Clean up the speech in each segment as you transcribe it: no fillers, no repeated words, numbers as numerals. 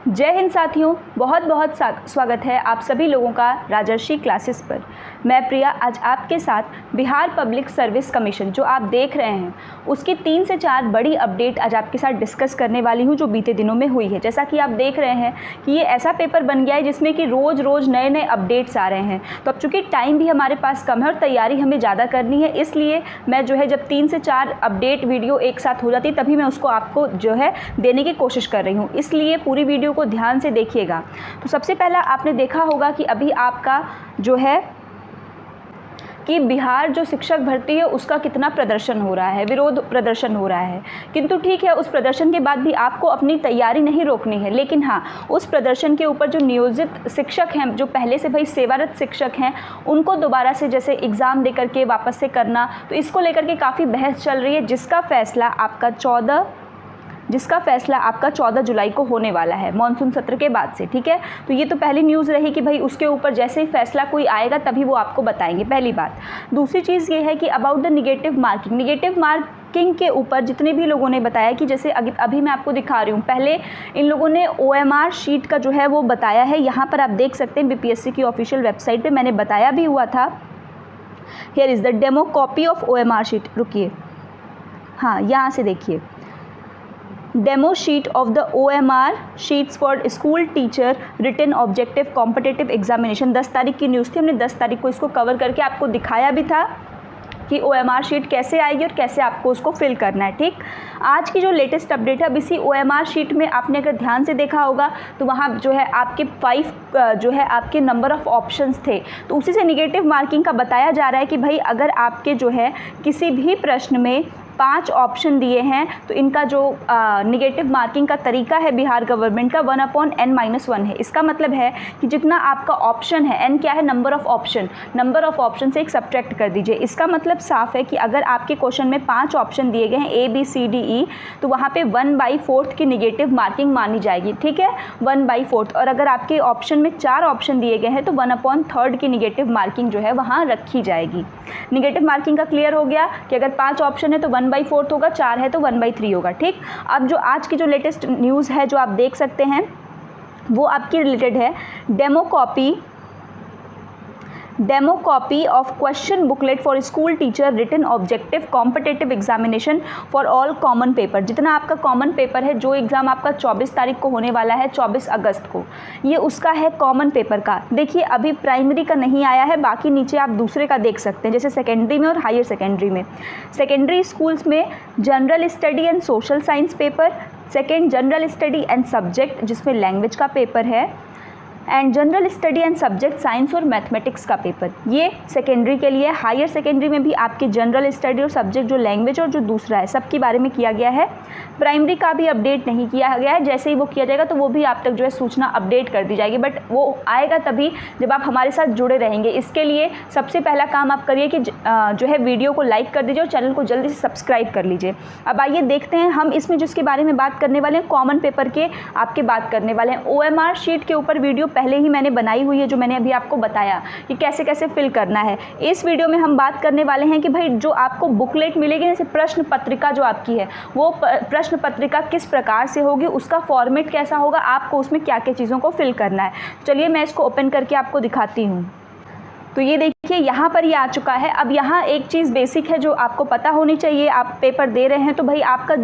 जय हिंद साथियों, बहुत बहुत स्वागत है आप सभी लोगों का राजर्षि क्लासेस पर। मैं प्रिया आज आपके साथ बिहार पब्लिक सर्विस कमीशन जो आप देख रहे हैं उसकी 3 से 4 बड़ी अपडेट आज आपके साथ डिस्कस करने वाली हूं जो बीते दिनों में हुई है। जैसा कि आप देख रहे हैं कि ये ऐसा पेपर बन गया है जिसमें कि रोज़ रोज़ नए नए अपडेट्स आ रहे हैं। तो अब चूँकि टाइम भी हमारे पास कम है और तैयारी हमें ज़्यादा करनी है, इसलिए मैं जो है जब 3 से 4 अपडेट वीडियो एक साथ हो जाती है तभी मैं उसको आपको जो है देने की कोशिश कर रही हूँ, इसलिए पूरी वीडियो को ध्यान से देखिएगा। तो सबसे पहला आपने देखा होगा कि अभी आपका जो है कि बिहार जो शिक्षक भर्ती है उसका कितना प्रदर्शन हो रहा है, विरोध प्रदर्शन हो रहा है। किंतु ठीक है, उस प्रदर्शन के बाद भी आपको अपनी तैयारी नहीं रोकनी है, लेकिन हाँ उस प्रदर्शन के ऊपर जो नियोजित शिक्षक हैं, जो पहले से भाई सेवारत शिक्षक हैं, उनको दोबारा से जैसे एग्ज़ाम दे करके वापस से करना, तो इसको लेकर के काफ़ी बहस चल रही है जिसका फैसला आपका 14 जुलाई को होने वाला है मॉनसून सत्र के बाद से। ठीक है, तो ये तो पहली न्यूज़ रही कि भाई उसके ऊपर जैसे ही फैसला कोई आएगा तभी वो आपको बताएंगे, पहली बात। दूसरी चीज़ ये है कि अबाउट द निगेटिव मार्किंग के ऊपर जितने भी लोगों ने बताया कि जैसे अभी मैं आपको दिखा रही हूँ, पहले इन लोगों ने OMR शीट का जो है वो बताया है। यहाँ पर आप देख सकते हैं BPSC की ऑफिशियल वेबसाइट पर मैंने बताया भी हुआ था। Here is the demo copy of OMR sheet. रुकिए, हाँ यहाँ से देखिए, demo sheet of the OMR sheets for school teacher written objective competitive examination. 10 तारीख की न्यूज़ थी, हमने 10 तारीख को इसको कवर करके आपको दिखाया भी था कि OMR शीट कैसे आएगी और कैसे आपको उसको फिल करना है। ठीक, आज की जो लेटेस्ट अपडेट है, अब इसी OMR शीट में आपने अगर ध्यान से देखा होगा तो वहाँ जो है आपके 5 जो है आपके नंबर ऑफ़ ऑप्शंस थे, तो उसी से निगेटिव मार्किंग का बताया जा रहा है कि भाई अगर आपके जो है किसी भी प्रश्न में 5 ऑप्शन दिए हैं तो इनका जो निगेटिव मार्किंग का तरीका है बिहार गवर्नमेंट का 1/n-1 है। इसका मतलब है कि जितना आपका ऑप्शन है, n क्या है, नंबर ऑफ़ ऑप्शन से एक सब्ट्रैक्ट कर दीजिए। इसका मतलब साफ है कि अगर आपके क्वेश्चन में 5 ऑप्शन दिए गए हैं A B C D E, तो वहाँ पे 1/4 की निगेटिव मार्किंग मानी जाएगी। ठीक है, 1/4। और अगर आपके ऑप्शन में 4 ऑप्शन दिए गए हैं तो 1/3 की निगेटिव मार्किंग जो है वहाँ रखी जाएगी। निगेटिव मार्किंग का क्लियर हो गया कि अगर 5 ऑप्शन है तो 1/4 होगा, 4 है तो 1/3 होगा। ठीक, अब जो आज की जो लेटेस्ट न्यूज़ है जो आप देख सकते हैं वो आपकी रिलेटेड है demo copy of question booklet for school teacher written objective competitive examination for all common paper. जितना आपका कॉमन पेपर है, जो एग्ज़ाम आपका 24 तारीख को होने वाला है, 24 अगस्त को, ये उसका है कॉमन पेपर का। देखिए अभी प्राइमरी का नहीं आया है, बाकी नीचे आप दूसरे का देख सकते हैं, जैसे सेकेंडरी में और हायर सेकेंडरी में। सेकेंडरी स्कूल्स में general study and social science paper, second general study and subject जिसमें लैंग्वेज का पेपर है, and general study and subject science और मैथमेटिक्स का पेपर, ये सेकेंडरी के लिए। हायर सेकेंडरी में भी आपके जनरल स्टडी और सब्जेक्ट जो लैंग्वेज और जो दूसरा है सबके बारे में किया गया है। प्राइमरी का भी अपडेट नहीं किया गया है, जैसे ही वो किया जाएगा तो वो भी आप तक जो है सूचना अपडेट कर दी जाएगी, बट वो आएगा तभी जब आप हमारे साथ जुड़े रहेंगे। इसके लिए सबसे पहला काम आप करिए कि जो है वीडियो को लाइक कर दीजिए और चैनल को जल्दी से सब्सक्राइब कर लीजिए। अब आइए देखते हैं हम इसमें जिसके बारे में बात करने वाले हैं, कॉमन पेपर के आपके बात करने वाले हैं। OMR शीट के ऊपर वीडियो पहले ही मैंने बनाई हुई है, जो मैंने अभी आपको बताया कि कैसे कैसे फिल करना है। इस वीडियो में हम बात करने वाले हैं कि भाई जो आपको बुकलेट मिलेगी, जैसे प्रश्न पत्रिका जो आपकी है, वो प्रश्न पत्रिका किस प्रकार से होगी, उसका फॉर्मेट कैसा होगा, आपको उसमें क्या क्या चीज़ों को फिल करना है। चलिए मैं इसको ओपन करके आपको दिखाती हूँ। तो ये देखिए यहाँ पर ये आ चुका है। अब यहाँ एक चीज़ बेसिक है जो आपको पता होनी चाहिए, आप पेपर दे रहे हैं तो भाई आपका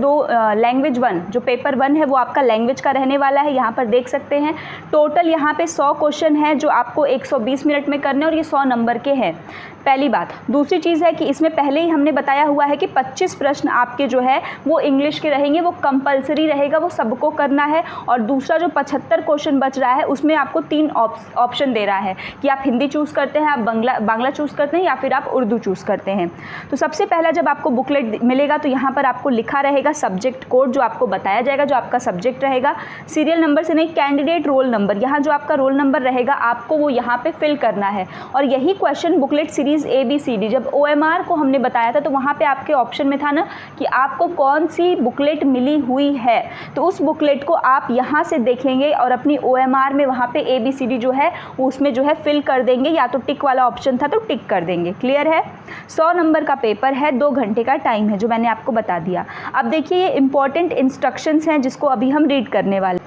लैंग्वेज 1 जो पेपर 1 है वो आपका लैंग्वेज का रहने वाला है। यहाँ पर देख सकते हैं टोटल यहाँ पे 100 क्वेश्चन है जो आपको 120 मिनट में करने, और ये 100 नंबर के हैं, पहली बात। दूसरी चीज़ है कि इसमें पहले ही हमने बताया हुआ है कि 25 प्रश्न आपके जो है वो इंग्लिश के रहेंगे, वो कंपलसरी रहेगा, वो सबको करना है। और दूसरा जो 75 क्वेश्चन बच रहा है उसमें आपको 3 ऑप्शन दे रहा है कि आप हिंदी चूज़ करते हैं, आप बांग्ला चूज़ करते हैं, या फिर आप उर्दू चूज़ करते हैं। तो सबसे पहला जब आपको बुकलेट मिलेगा तो यहाँ पर आपको लिखा रहेगा सब्जेक्ट कोड, जो आपको बताया जाएगा जो आपका सब्जेक्ट रहेगा। सीरियल नंबर से नहीं, कैंडिडेट रोल नंबर, यहाँ जो आपका रोल नंबर रहेगा आपको वो यहाँ पे फिल करना है। और यही क्वेश्चन बुकलेट सीरीज ABCD जब OMR को हमने बताया था तो वहाँ पे आपके ऑप्शन में था ना कि आपको कौन सी बुकलेट मिली हुई है, तो उस बुकलेट को आप यहाँ से देखेंगे और अपनी OMR में वहाँ पे ABCD जो है उसमें जो है फिल कर देंगे, या तो टिक वाला ऑप्शन था तो टिक कर देंगे। क्लियर है? 100 नंबर का पेपर है, 2 घंटे का टाइम है जो मैंने आपको बता दिया। अब देखिए ये इंपॉर्टेंट इंस्ट्रक्शंस हैं जिसको अभी हम रीड करने वाले।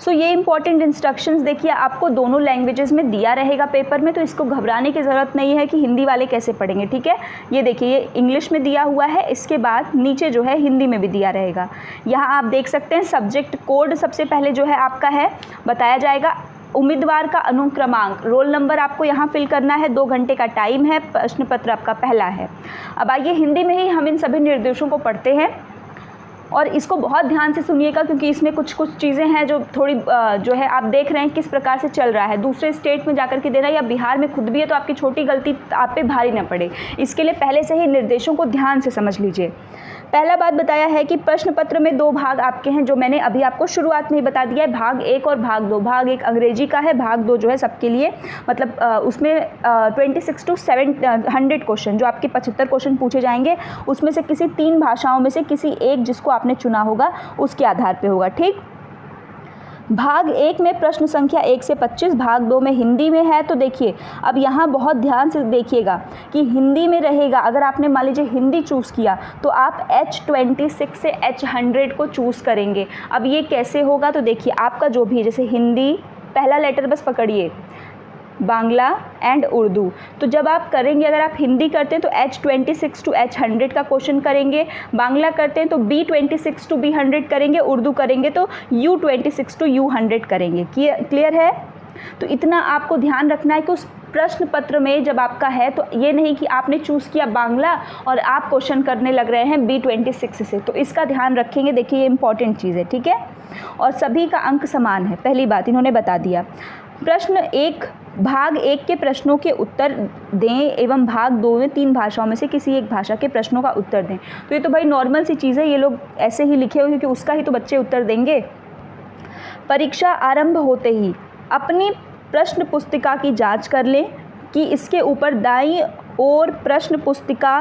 सो ये इंपॉर्टेंट इंस्ट्रक्शंस देखिए आपको दोनों लैंग्वेजेस में दिया रहेगा पेपर में, तो इसको घबराने की ज़रूरत नहीं है कि हिंदी वाले कैसे पढ़ेंगे, ठीक है। ये देखिए ये इंग्लिश में दिया हुआ है, इसके बाद नीचे जो है हिंदी में भी दिया रहेगा। यहाँ आप देख सकते हैं सब्जेक्ट कोड सबसे पहले जो है आपका है बताया जाएगा। उम्मीदवार का अनुक्रमांक, रोल नंबर आपको यहाँ फिल करना है, 2 घंटे का टाइम है, प्रश्न पत्र आपका पहला है। अब आइए हिंदी में ही हम इन सभी निर्देशों को पढ़ते हैं और इसको बहुत ध्यान से सुनिएगा क्योंकि इसमें कुछ चीज़ें हैं जो थोड़ी जो है आप देख रहे हैं किस प्रकार से चल रहा है। दूसरे स्टेट में जाकर के देना या बिहार में खुद भी है तो आपकी छोटी गलती आप पे भारी न पड़े, इसके लिए पहले से ही निर्देशों को ध्यान से समझ लीजिए। पहला बात बताया है कि प्रश्न पत्र में 2 भाग आपके हैं, जो मैंने अभी आपको शुरुआत में ही बता दिया है, भाग 1 और भाग 2। भाग 1 अंग्रेजी का है, भाग 2 जो है सबके लिए, मतलब उसमें 26 to 100 क्वेश्चन जो आपके 75 क्वेश्चन पूछे जाएंगे, उसमें से किसी 3 भाषाओं में से किसी एक जिसको आपने चुना होगा उसके आधार पे होगा, ठीक। भाग 1 में प्रश्न संख्या 1 से 25, भाग 2 में हिंदी में है। तो देखिए अब यहाँ बहुत ध्यान से देखिएगा कि हिंदी में रहेगा, अगर आपने मान लीजिए हिंदी चूज़ किया तो आप H26 से H100 को चूज़ करेंगे। अब ये कैसे होगा, तो देखिए आपका जो भी है, जैसे हिंदी पहला लेटर बस पकड़िए, बांग्ला एंड उर्दू, तो जब आप करेंगे, अगर आप हिंदी करते हैं तो H26 to H100 का क्वेश्चन करेंगे, बांग्ला करते हैं तो B26 to B100 करेंगे, उर्दू करेंगे तो U26 to U100 करेंगे। क्लियर है। तो इतना आपको ध्यान रखना है कि उस प्रश्न पत्र में जब आपका है तो ये नहीं कि आपने चूज़ किया बांग्ला और आप क्वेश्चन करने लग रहे हैं B26 से, तो इसका ध्यान रखेंगे। देखिए ये इंपॉर्टेंट चीज़ है, ठीक है। और सभी का अंक समान है, पहली बात इन्होंने बता दिया। प्रश्न 1 भाग 1 के प्रश्नों के उत्तर दें एवं भाग 2 में 3 भाषाओं में से किसी एक भाषा के प्रश्नों का उत्तर दें। तो ये तो भाई नॉर्मल सी चीज़ है, ये लोग ऐसे ही लिखे हुए क्योंकि उसका ही तो बच्चे उत्तर देंगे। परीक्षा आरंभ होते ही अपनी प्रश्न पुस्तिका की जांच कर लें कि इसके ऊपर दाईं ओर प्रश्न पुस्तिका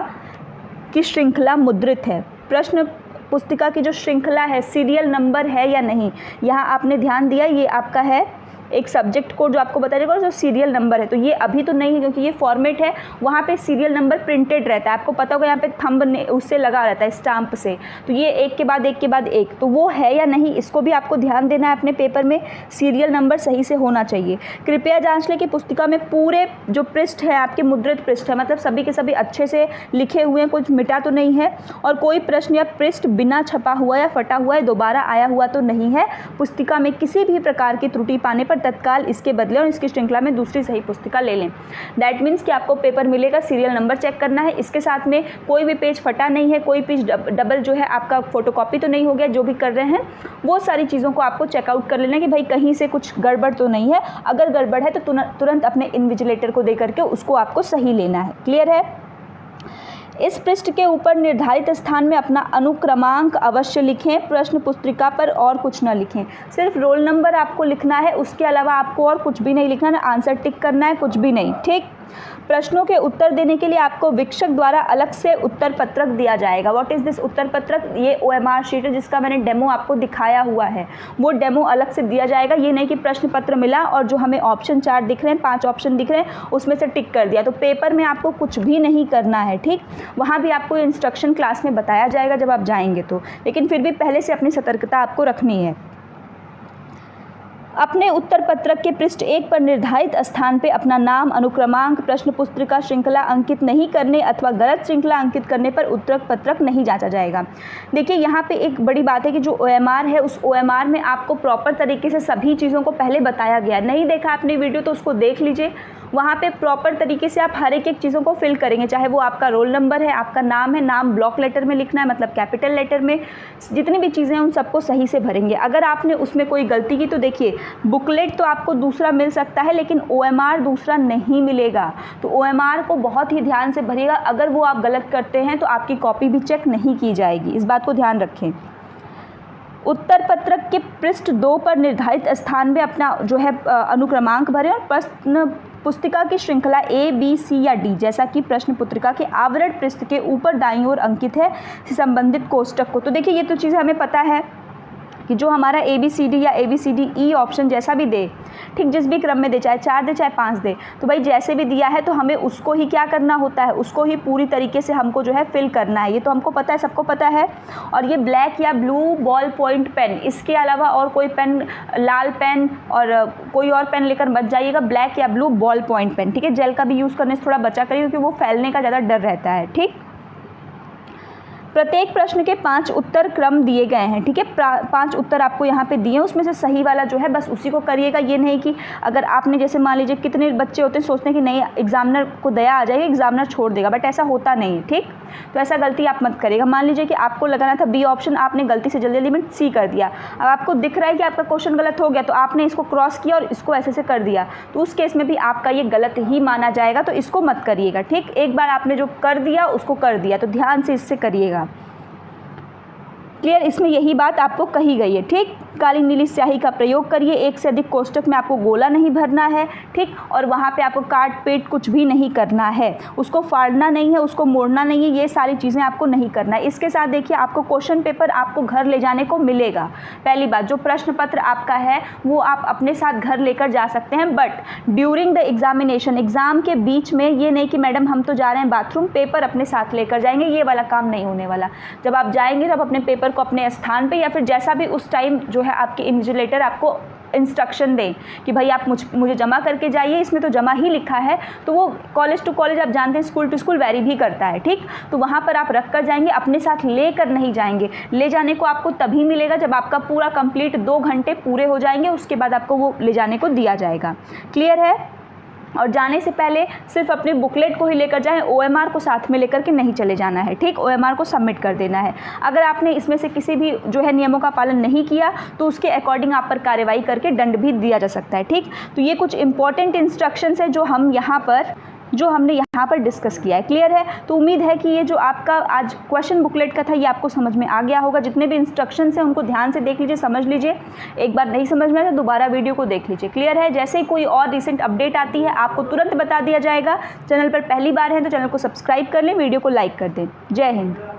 की श्रृंखला मुद्रित है। प्रश्न पुस्तिका की जो श्रृंखला है, सीरियल नंबर है या नहीं, यहाँ आपने ध्यान दिया, ये आपका है एक सब्जेक्ट कोड जो आपको बताएगा जो सीरियल नंबर है, तो ये अभी तो नहीं है क्योंकि ये फॉर्मेट है, वहाँ पे सीरियल नंबर प्रिंटेड रहता है, आपको पता होगा यहाँ पे थंब उससे लगा रहता है स्टाम्प से, तो ये एक के बाद एक के बाद एक, तो वो है या नहीं इसको भी आपको ध्यान देना है अपने पेपर में, सीरियल नंबर सही से होना चाहिए। कृपया जांच लें कि पुस्तिका में पूरे जो पृष्ठ है आपके मुद्रित पृष्ठ है, मतलब सभी के सभी अच्छे से लिखे हुए हैं, कुछ मिटा तो नहीं है, और कोई प्रश्न या पृष्ठ बिना छपा हुआ या फटा हुआ या दोबारा आया हुआ तो नहीं है। पुस्तिका में किसी भी प्रकार की त्रुटि पाने पर तत्काल इसके बदले और इसकी श्रृंखला में दूसरी सही पुस्तिका ले लें। दैट मीन्स कि आपको पेपर मिलेगा, सीरियल नंबर चेक करना है, इसके साथ में कोई भी पेज फटा नहीं है, कोई पेज डबल जो है आपका फोटोकॉपी तो नहीं हो गया, जो भी कर रहे हैं वो सारी चीज़ों को आपको चेकआउट कर लेना कि भाई कहीं से कुछ गड़बड़ तो नहीं है, अगर गड़बड़ है तो तुरंत अपने इन्विजिलेटर को दे करके उसको आपको सही लेना है। क्लियर है। इस पृष्ठ के ऊपर निर्धारित स्थान में अपना अनुक्रमांक अवश्य लिखें, प्रश्न पुस्तिका पर और कुछ न लिखें, सिर्फ रोल नंबर आपको लिखना है, उसके अलावा आपको और कुछ भी नहीं लिखना है, आंसर टिक करना है, कुछ भी नहीं, ठीक। प्रश्नों के उत्तर देने के लिए आपको शिक्षक द्वारा अलग से उत्तर पत्रक दिया जाएगा। व्हाट इज़ दिस उत्तर पत्रक, ये OMR शीट है जिसका मैंने डेमो आपको दिखाया हुआ है, वो डेमो अलग से दिया जाएगा। ये नहीं कि प्रश्न पत्र मिला और जो हमें ऑप्शन 4 दिख रहे हैं, 5 ऑप्शन दिख रहे हैं, उसमें से टिक कर दिया, तो पेपर में आपको कुछ भी नहीं करना है, ठीक। वहाँ भी आपको इंस्ट्रक्शन क्लास में बताया जाएगा जब आप जाएंगे तो, लेकिन फिर भी पहले से अपनी सतर्कता आपको रखनी है। अपने उत्तर पत्रक के पृष्ठ 1 पर निर्धारित स्थान पे अपना नाम, अनुक्रमांक, प्रश्न पुस्तिका श्रृंखला अंकित नहीं करने अथवा गलत श्रृंखला अंकित करने पर उत्तर पत्रक नहीं जांचा जाएगा। देखिए यहाँ पे एक बड़ी बात है कि जो OMR है उस OMR में आपको प्रॉपर तरीके से सभी चीज़ों को पहले बताया गया है। नहीं देखा आपने वीडियो तो उसको देख लीजिए, वहाँ पे प्रॉपर तरीके से आप हर एक चीज़ों को फिल करेंगे, चाहे वो आपका रोल नंबर है, आपका नाम है, नाम ब्लॉक लेटर में लिखना है, मतलब कैपिटल लेटर में, जितनी भी चीज़ें हैं उन सबको सही से भरेंगे। अगर आपने उसमें कोई गलती की तो देखिए बुकलेट तो आपको दूसरा मिल सकता है लेकिन OMR दूसरा नहीं मिलेगा, तो OMR को बहुत ही ध्यान से भरिएगा। अगर वो आप गलत करते हैं तो आपकी कॉपी भी चेक नहीं की जाएगी, इस बात को ध्यान रखें। उत्तर पत्रक के पृष्ठ 2 पर निर्धारित स्थान में अपना जो है अनुक्रमांक भरें और प्रश्न पुस्तिका की श्रृंखला A, B, C या D जैसा कि प्रश्न पुस्तिका के आवरण पृष्ठ के ऊपर दाईं ओर अंकित है से संबंधित कोष्टक को। तो देखिए ये तो चीज़ हमें पता है कि जो हमारा ABCD या ABCDE ऑप्शन जैसा भी दे, ठीक, जिस भी क्रम में दे, चाहे 4 दे चाहे 5 दे, तो भाई जैसे भी दिया है तो हमें उसको ही क्या करना होता है, उसको ही पूरी तरीके से हमको जो है फिल करना है। ये तो हमको पता है, सबको पता है। और ये ब्लैक या ब्लू बॉल पॉइंट पेन, इसके अलावा और कोई पेन, लाल पेन और कोई और पेन लेकर मत जाइएगा, ब्लैक या ब्लू बॉल पॉइंट पेन, ठीक है। जेल का भी यूज़ करने से थोड़ा बचा करिए क्योंकि वो फैलने का ज़्यादा डर रहता है, ठीक। प्रत्येक प्रश्न के 5 उत्तर क्रम दिए गए हैं, ठीक है। 5 उत्तर आपको यहाँ पे दिए हैं, उसमें से सही वाला जो है बस उसी को करिएगा। ये नहीं कि अगर आपने, जैसे मान लीजिए कितने बच्चे होते हैं सोचते हैं कि नहीं एग्जामिनर को दया आ जाएगी, एग्जामिनर छोड़ देगा, बट ऐसा होता नहीं है, ठीक। तो ऐसा गलती आप मत करिएगा। मान लीजिए कि आपको लगाना था B ऑप्शन, आपने गलती से जल्दी में C कर दिया। अब आपको दिख रहा है कि आपका क्वेश्चन गलत हो गया, तो आपने इसको क्रॉस किया और इसको ऐसे से कर दिया, तो उस केस में भी आपका ये गलत ही माना जाएगा, तो इसको मत करिएगा, ठीक। एक बार आपने जो कर दिया उसको कर दिया, तो ध्यान से इससे करिएगा। क्लियर, इसमें यही बात आपको कही गई है, ठीक। काली नीली स्याही का प्रयोग करिए, एक से अधिक कोष्टक में आपको गोला नहीं भरना है, ठीक। और वहाँ पे आपको काट पेट कुछ भी नहीं करना है, उसको फाड़ना नहीं है, उसको मोड़ना नहीं है, ये सारी चीज़ें आपको नहीं करना है। इसके साथ देखिए आपको क्वेश्चन पेपर आपको घर ले जाने को मिलेगा। पहली बात, जो प्रश्न पत्र आपका है वो आप अपने साथ घर लेकर जा सकते हैं, but during the examination, exam के बीच में ये नहीं कि मैडम हम तो जा रहे हैं बाथरूम, पेपर अपने साथ लेकर जाएंगे, ये वाला काम नहीं होने वाला। जब आप जाएंगे तब अपने पेपर को अपने स्थान पे या फिर जैसा भी उस टाइम जो है आपके इन्विजिलेटर आपको इंस्ट्रक्शन दें कि भाई आप मुझे जमा करके जाइए, इसमें तो जमा ही लिखा है, तो वो कॉलेज टू कॉलेज आप जानते हैं, स्कूल टू स्कूल वेरी भी करता है, ठीक। तो वहाँ पर आप रख कर जाएंगे, अपने साथ लेकर नहीं जाएंगे। ले जाने को आपको तभी मिलेगा जब आपका पूरा कंप्लीट 2 घंटे पूरे हो जाएंगे, उसके बाद आपको वो ले जाने को दिया जाएगा। क्लियर है। और जाने से पहले सिर्फ अपने बुकलेट को ही लेकर जाएं, OMR को साथ में लेकर के नहीं चले जाना है, ठीक। OMR को सबमिट कर देना है। अगर आपने इसमें से किसी भी जो है नियमों का पालन नहीं किया तो उसके अकॉर्डिंग आप पर कार्रवाई करके दंड भी दिया जा सकता है, ठीक। तो ये कुछ इंपॉर्टेंट इंस्ट्रक्शंस है जो हमने यहाँ पर डिस्कस किया है। क्लियर है। तो उम्मीद है कि ये जो आपका आज क्वेश्चन बुकलेट का था ये आपको समझ में आ गया होगा। जितने भी इंस्ट्रक्शंस हैं उनको ध्यान से देख लीजिए, समझ लीजिए। एक बार नहीं समझ में आए तो दोबारा वीडियो को देख लीजिए। क्लियर है। जैसे ही कोई और रिसेंट अपडेट आती है आपको तुरंत बता दिया जाएगा। चैनल पर पहली बार है तो चैनल को सब्सक्राइब कर लें, वीडियो को लाइक कर दें। जय हिंद।